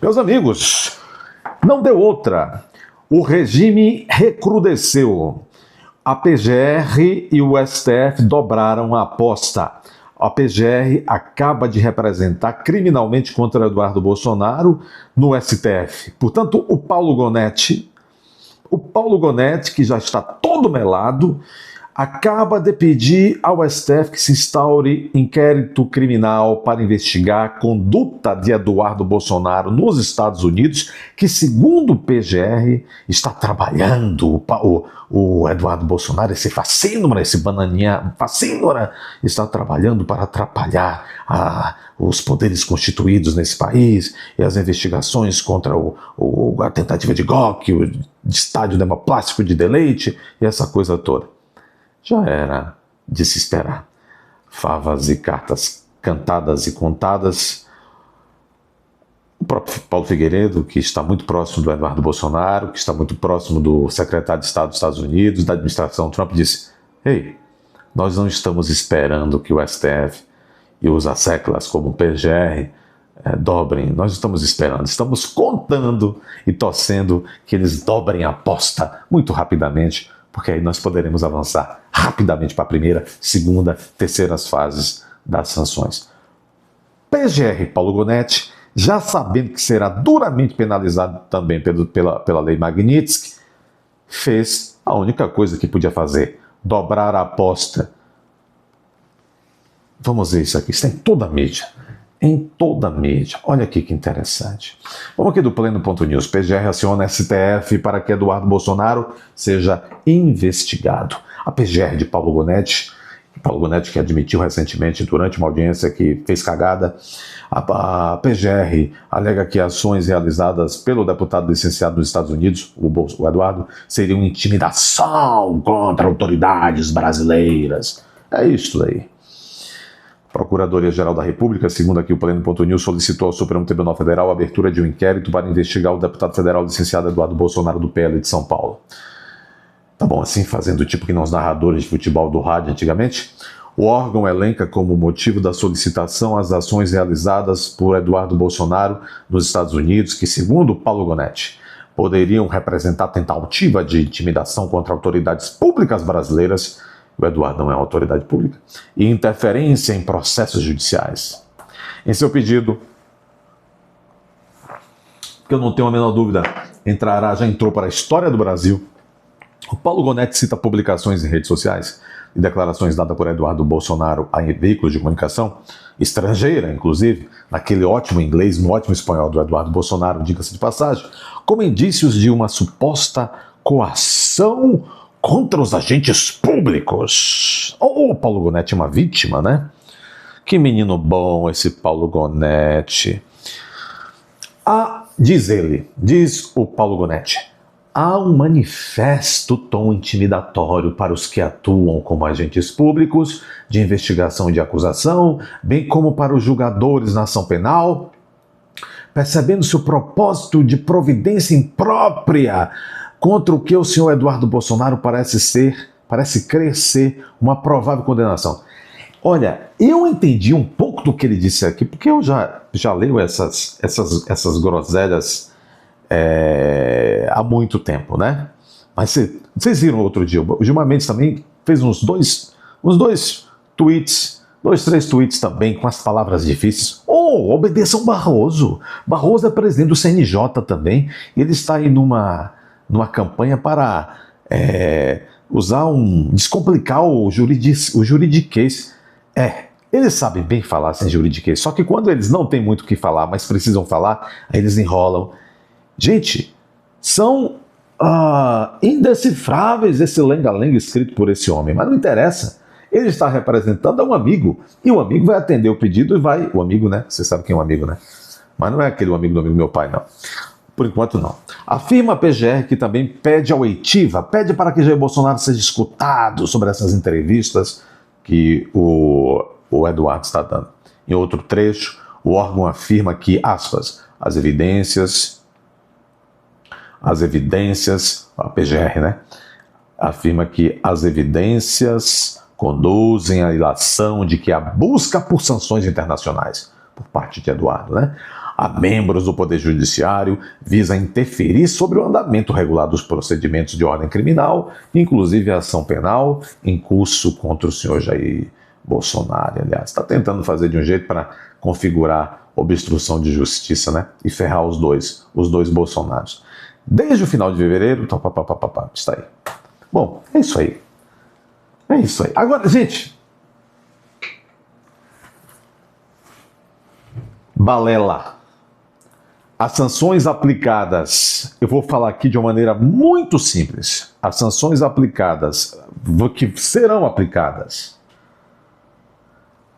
Meus amigos, não deu outra. O regime recrudesceu. A PGR e o STF dobraram a aposta. A PGR acaba de representar criminalmente contra Eduardo Bolsonaro no STF. Portanto, o Paulo Gonetti, que já está todo melado, acaba de pedir ao STF que se instaure inquérito criminal para investigar a conduta de Eduardo Bolsonaro nos Estados Unidos, que, segundo o PGR, está trabalhando o Eduardo Bolsonaro, esse facínora, esse bananinha facínora, está trabalhando para atrapalhar os poderes constituídos nesse país e as investigações contra a tentativa de golpe, o estádio demoplástico de deleite e essa coisa toda. Já era de se esperar. Favas e cartas cantadas e contadas. O próprio Paulo Figueiredo, que está muito próximo do Eduardo Bolsonaro, que está muito próximo do secretário de Estado dos Estados Unidos, da administração Trump, disse: "Ei, nós não estamos esperando que o STF e os asseclas como o PGR dobrem, nós estamos esperando, estamos contando e torcendo que eles dobrem a aposta muito rapidamente, porque aí nós poderemos avançar rapidamente para a primeira, segunda, terceiras fases das sanções." PGR Paulo Gonetti, já sabendo que será duramente penalizado também pela lei Magnitsky, fez a única coisa que podia fazer: dobrar a aposta. Vamos ver isso aqui, está em toda a mídia. Em toda a mídia. Olha aqui que interessante. Vamos aqui do Pleno.news. PGR aciona STF para que Eduardo Bolsonaro seja investigado. A PGR de Paulo Gonetti que admitiu recentemente, durante uma audiência, que fez cagada, a PGR alega que ações realizadas pelo deputado licenciado nos Estados Unidos, o Eduardo, seriam intimidação contra autoridades brasileiras. É isso aí. Procuradoria-Geral da República, segundo aqui o Pleno.news, solicitou ao Supremo Tribunal Federal a abertura de um inquérito para investigar o deputado federal licenciado Eduardo Bolsonaro do PL de São Paulo. Tá bom assim, fazendo o tipo que nos narradores de futebol do rádio antigamente? O órgão elenca como motivo da solicitação as ações realizadas por Eduardo Bolsonaro nos Estados Unidos, que, segundo Paulo Gonetti, poderiam representar tentativa de intimidação contra autoridades públicas brasileiras. O Eduardo não é uma autoridade pública, e interferência em processos judiciais. Em seu pedido, que eu não tenho a menor dúvida, já entrou para a história do Brasil, o Paulo Gonetti cita publicações em redes sociais e declarações dadas por Eduardo Bolsonaro a veículos de comunicação, estrangeira, inclusive, naquele ótimo inglês, no ótimo espanhol do Eduardo Bolsonaro, diga-se de passagem, como indícios de uma suposta coação contra os agentes públicos. O Paulo Gonetti é uma vítima, né? Que menino bom esse Paulo Gonetti. Diz o Paulo Gonetti, há um manifesto tom intimidatório para os que atuam como agentes públicos de investigação e de acusação, bem como para os julgadores na ação penal, percebendo-se o propósito de providência imprópria contra o que o senhor Eduardo Bolsonaro parece crer ser uma provável condenação. Olha, eu entendi um pouco do que ele disse aqui, porque eu já leio essas groselhas há muito tempo, né? Mas vocês viram outro dia, o Gilmar Mendes também fez uns dois tweets, 3 tweets também com as palavras difíceis. Obedeçam Barroso. Barroso é presidente do CNJ também, e ele está aí numa campanha para descomplicar o juridiquês. Eles sabem bem falar sem juridiquês, só que quando eles não têm muito o que falar, mas precisam falar, aí eles enrolam. Gente, são indecifráveis esse lenga-lenga escrito por esse homem, mas não interessa. Ele está representando um amigo, e o amigo vai atender o pedido e vai... O amigo, né? Você sabe quem é um amigo, né? Mas não é aquele amigo do amigo do meu pai, não. Por enquanto, não. Afirma a PGR que também pede ao Eitiva, pede para que Jair Bolsonaro seja escutado sobre essas entrevistas que o Eduardo está dando. Em outro trecho, o órgão afirma que, aspas, as evidências, a PGR, né? Afirma que as evidências conduzem à ilação de que a busca por sanções internacionais por parte de Eduardo, né? a membros do Poder Judiciário visa interferir sobre o andamento regular dos procedimentos de ordem criminal, inclusive a ação penal em curso contra o senhor Jair Bolsonaro. Aliás, está tentando fazer de um jeito para configurar obstrução de justiça, né? E ferrar os dois Bolsonaros. Desde o final de fevereiro, está aí. Bom, é isso aí. É isso aí. Agora, gente, balela. As sanções aplicadas, eu vou falar aqui de uma maneira muito simples. As sanções aplicadas, que serão aplicadas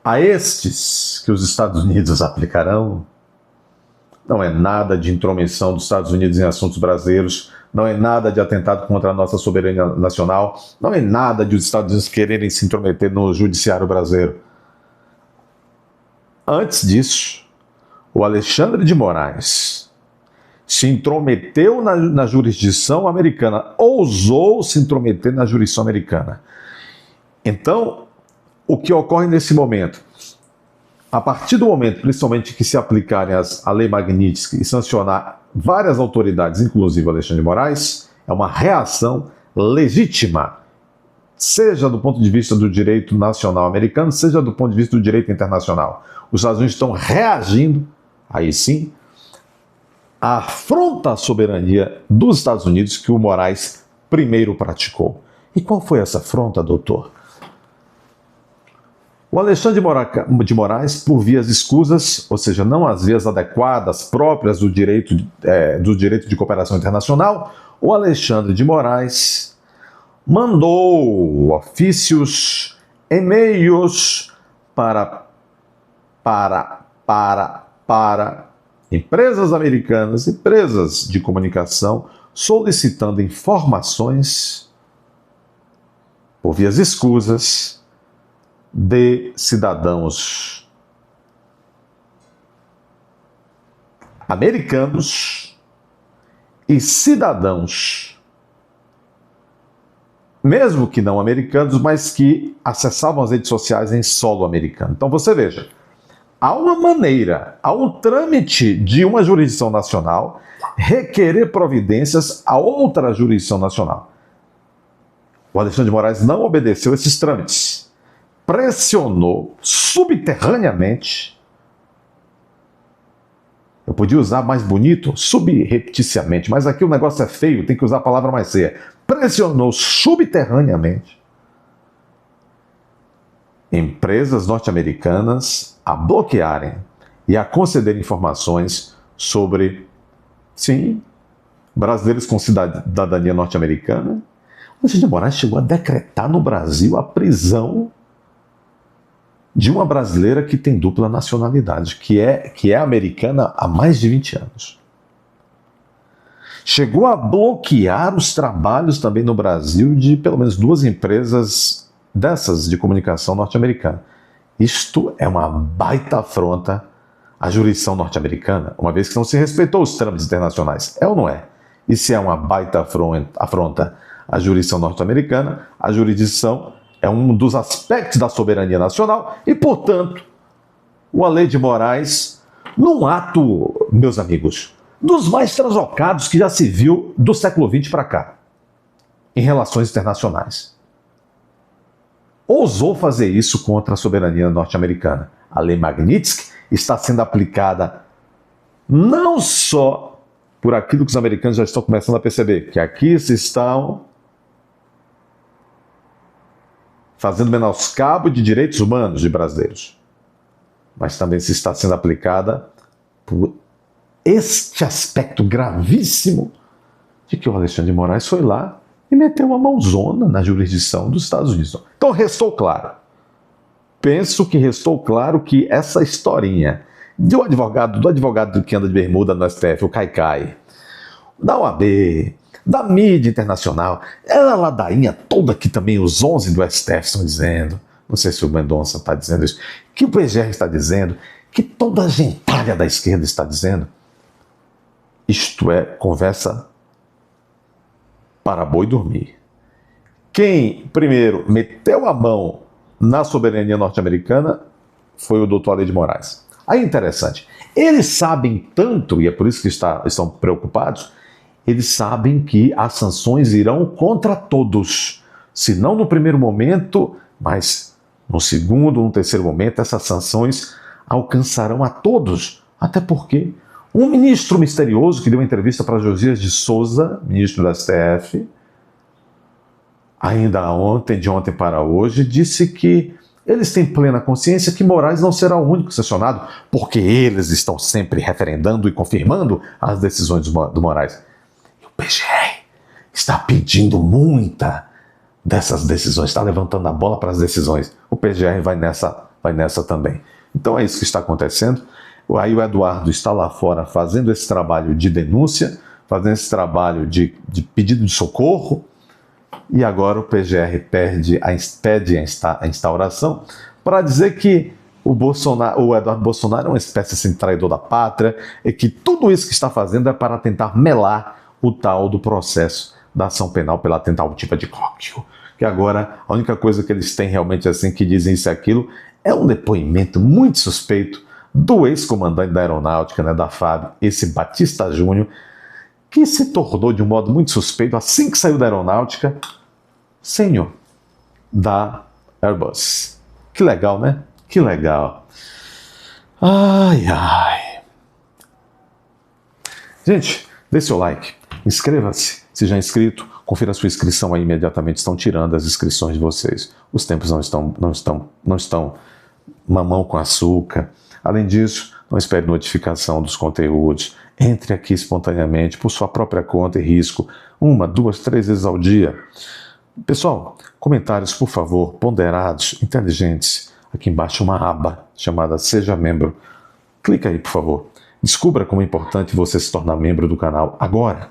a estes que os Estados Unidos aplicarão, não é nada de intromissão dos Estados Unidos em assuntos brasileiros, não é nada de atentado contra a nossa soberania nacional, não é nada de os Estados Unidos quererem se intrometer no judiciário brasileiro. Antes disso, o Alexandre de Moraes se intrometeu na jurisdição americana, ousou se intrometer na jurisdição americana. Então, o que ocorre nesse momento? A partir do momento, principalmente, que se aplicarem a lei Magnitsky e sancionar várias autoridades, inclusive o Alexandre de Moraes, é uma reação legítima, seja do ponto de vista do direito nacional americano, seja do ponto de vista do direito internacional. Os Estados Unidos estão reagindo, aí sim, à afronta à soberania dos Estados Unidos que o Moraes primeiro praticou. E qual foi essa afronta, doutor? O Alexandre de Moraes, por vias escusas, ou seja, não as vias adequadas, próprias do direito de cooperação internacional, o Alexandre de Moraes mandou ofícios, e-mails para empresas americanas, empresas de comunicação, solicitando informações por vias escusas de cidadãos americanos e cidadãos, mesmo que não americanos, mas que acessavam as redes sociais em solo americano. Então você veja, há uma maneira, há um trâmite de uma jurisdição nacional requerer providências a outra jurisdição nacional. O Alexandre de Moraes não obedeceu esses trâmites. Pressionou subterraneamente, eu podia usar mais bonito, subrepticiamente, mas aqui o negócio é feio, tem que usar a palavra mais feia. Pressionou subterraneamente empresas norte-americanas a bloquearem e a conceder informações sobre, sim, brasileiros com cidadania norte-americana. O Alexandre de Moraes chegou a decretar no Brasil a prisão de uma brasileira que tem dupla nacionalidade, que é americana há mais de 20 anos. Chegou a bloquear os trabalhos também no Brasil de pelo menos 2 empresas dessas de comunicação norte-americana. Isto é uma baita afronta à jurisdição norte-americana, uma vez que não se respeitou os trâmites internacionais. É ou não é? E se é uma baita afronta à jurisdição norte-americana, a jurisdição é um dos aspectos da soberania nacional e, portanto, o Alexandre de Moraes, num ato, meus amigos, dos mais transocados que já se viu do século XX para cá, em relações internacionais, ousou fazer isso contra a soberania norte-americana. A lei Magnitsky está sendo aplicada não só por aquilo que os americanos já estão começando a perceber, que aqui se estão fazendo menoscabo de direitos humanos de brasileiros, mas também se está sendo aplicada por este aspecto gravíssimo de que o Alexandre de Moraes foi lá e meteu uma mãozona na jurisdição dos Estados Unidos. Então restou claro. Penso que restou claro que essa historinha do advogado que anda de bermuda no STF, o Caicai, da OAB, da mídia internacional, a ladainha toda que também os 11 do STF estão dizendo, não sei se o Mendonça está dizendo isso, que o PGR está dizendo, que toda a gentalha da esquerda está dizendo, isto é conversa para boi dormir. Quem primeiro meteu a mão na soberania norte-americana foi o doutor Alexandre de Moraes. Aí é interessante. Eles sabem tanto, e é por isso que estão preocupados, eles sabem que as sanções irão contra todos. Se não no primeiro momento, mas no segundo, no terceiro momento, essas sanções alcançarão a todos. Até porque um ministro misterioso que deu uma entrevista para Josias de Souza, ministro do STF, ainda ontem, de ontem para hoje, disse que eles têm plena consciência que Moraes não será o único sancionado, porque eles estão sempre referendando e confirmando as decisões do Moraes. E o PGR está pedindo muita dessas decisões, está levantando a bola para as decisões. O PGR vai nessa também. Então é isso que está acontecendo. Aí o Eduardo está lá fora fazendo esse trabalho de denúncia, fazendo esse trabalho de pedido de socorro, e agora o PGR pede a instauração para dizer que o Eduardo Bolsonaro é uma espécie assim, de traidor da pátria e que tudo isso que está fazendo é para tentar melar o tal do processo da ação penal pela tentativa de cópio. Que agora a única coisa que eles têm realmente assim que dizem isso e aquilo é um depoimento muito suspeito do ex-comandante da aeronáutica, né, da FAB, esse Batista Júnior, que se tornou de um modo muito suspeito assim que saiu da aeronáutica, senhor da Airbus. Que legal, né? Que legal. Ai, ai. Gente, dê seu like, inscreva-se, se já é inscrito, confira a sua inscrição aí imediatamente, estão tirando as inscrições de vocês. Os tempos não estão mamão com açúcar. Além disso, não espere notificação dos conteúdos. Entre aqui espontaneamente, por sua própria conta e risco, 1, 2, 3 vezes ao dia. Pessoal, comentários, por favor, ponderados, inteligentes. Aqui embaixo uma aba chamada Seja Membro. Clica aí, por favor. Descubra como é importante você se tornar membro do canal agora.